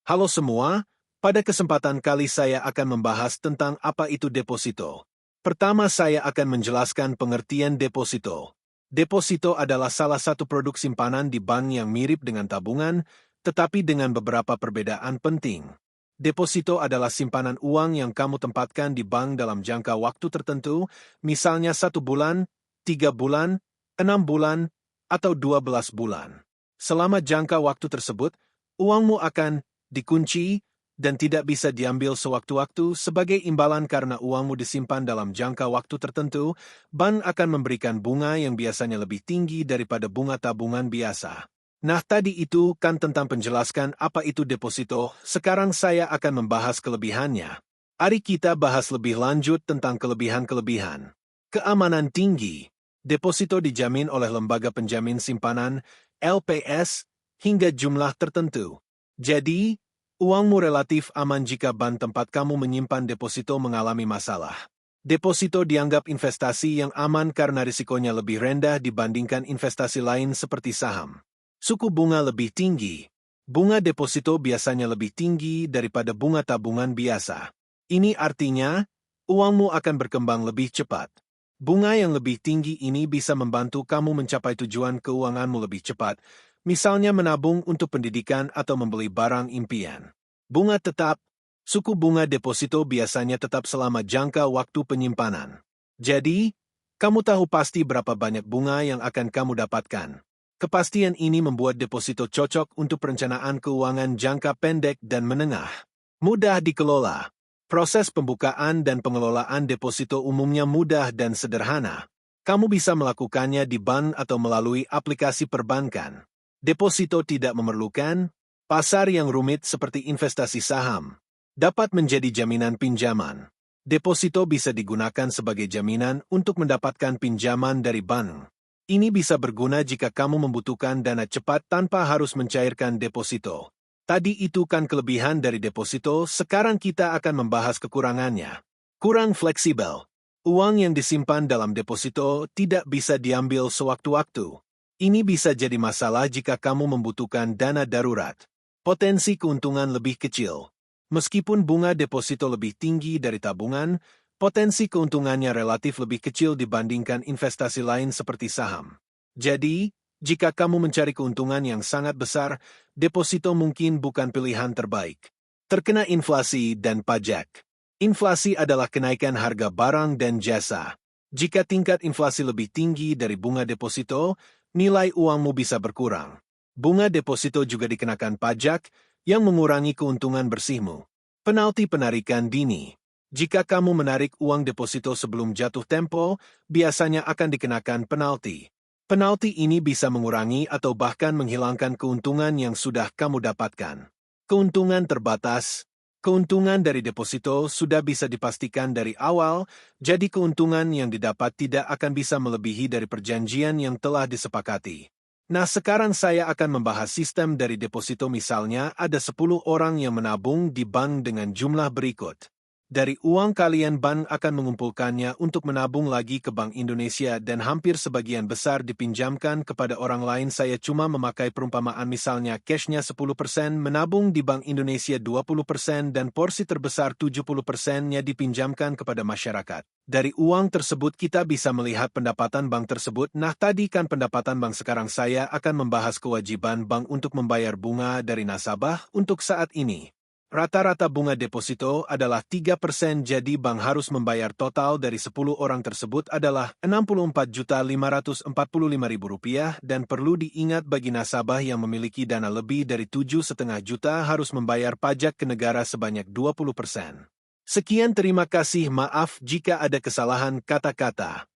Halo semua, pada kesempatan kali saya akan membahas tentang apa itu deposito. Pertama saya akan menjelaskan pengertian deposito. Deposito adalah salah satu produk simpanan di bank yang mirip dengan tabungan, tetapi dengan beberapa perbedaan penting. Deposito adalah simpanan uang yang kamu tempatkan di bank dalam jangka waktu tertentu, misalnya 1 bulan, 3 bulan, 6 bulan, atau 12 bulan. Selama jangka waktu tersebut, uangmu akan dikunci dan tidak bisa diambil sewaktu-waktu sebagai imbalan karena uangmu disimpan dalam jangka waktu tertentu, bank akan memberikan bunga yang biasanya lebih tinggi daripada bunga tabungan biasa. Nah, tadi itu kan tentang penjelaskan apa itu deposito, sekarang saya akan membahas kelebihannya. Mari kita bahas lebih lanjut tentang kelebihan-kelebihan. Keamanan tinggi. Deposito dijamin oleh lembaga penjamin simpanan, LPS, hingga jumlah tertentu. Jadi, uangmu relatif aman jika bank tempat kamu menyimpan deposito mengalami masalah. Deposito dianggap investasi yang aman karena risikonya lebih rendah dibandingkan investasi lain seperti saham. Suku bunga lebih tinggi. Bunga deposito biasanya lebih tinggi daripada bunga tabungan biasa. Ini artinya, uangmu akan berkembang lebih cepat. Bunga yang lebih tinggi ini bisa membantu kamu mencapai tujuan keuanganmu lebih cepat, misalnya menabung untuk pendidikan atau membeli barang impian. Bunga tetap, suku bunga deposito biasanya tetap selama jangka waktu penyimpanan. Jadi, kamu tahu pasti berapa banyak bunga yang akan kamu dapatkan. Kepastian ini membuat deposito cocok untuk perencanaan keuangan jangka pendek dan menengah. Mudah dikelola. Proses pembukaan dan pengelolaan deposito umumnya mudah dan sederhana. Kamu bisa melakukannya di bank atau melalui aplikasi perbankan. Deposito tidak memerlukan pasar yang rumit seperti investasi saham. Dapat menjadi jaminan pinjaman. Deposito bisa digunakan sebagai jaminan untuk mendapatkan pinjaman dari bank. Ini bisa berguna jika kamu membutuhkan dana cepat tanpa harus mencairkan deposito. Tadi itu kan kelebihan dari deposito, sekarang kita akan membahas kekurangannya. Kurang fleksibel. Uang yang disimpan dalam deposito tidak bisa diambil sewaktu-waktu. Ini bisa jadi masalah jika kamu membutuhkan dana darurat. Potensi keuntungan lebih kecil. Meskipun bunga deposito lebih tinggi dari tabungan, potensi keuntungannya relatif lebih kecil dibandingkan investasi lain seperti saham. Jadi, jika kamu mencari keuntungan yang sangat besar, deposito mungkin bukan pilihan terbaik. Terkena inflasi dan pajak. Inflasi adalah kenaikan harga barang dan jasa. Jika tingkat inflasi lebih tinggi dari bunga deposito, nilai uangmu bisa berkurang. Bunga deposito juga dikenakan pajak yang mengurangi keuntungan bersihmu. Penalti penarikan dini. Jika kamu menarik uang deposito sebelum jatuh tempo, biasanya akan dikenakan penalti. Penalti ini bisa mengurangi atau bahkan menghilangkan keuntungan yang sudah kamu dapatkan. Keuntungan terbatas. Keuntungan dari deposito sudah bisa dipastikan dari awal, jadi keuntungan yang didapat tidak akan bisa melebihi dari perjanjian yang telah disepakati. Nah, sekarang saya akan membahas sistem dari deposito. Misalnya ada 10 orang yang menabung di bank dengan jumlah berikut. Dari uang kalian, bank akan mengumpulkannya untuk menabung lagi ke Bank Indonesia dan hampir sebagian besar dipinjamkan kepada orang lain. Saya cuma memakai perumpamaan misalnya cashnya 10%, menabung di Bank Indonesia 20%, dan porsi terbesar 70%-nya dipinjamkan kepada masyarakat. Dari uang tersebut kita bisa melihat pendapatan bank tersebut. Nah, tadi kan pendapatan bank, sekarang saya akan membahas kewajiban bank untuk membayar bunga dari nasabah untuk saat ini. Rata-rata bunga deposito adalah 3%, jadi bank harus membayar total dari 10 orang tersebut adalah Rp64.545 dan perlu diingat bagi nasabah yang memiliki dana lebih dari 7,5 juta harus membayar pajak ke negara sebanyak 20%. Sekian, terima kasih, maaf jika ada kesalahan kata-kata.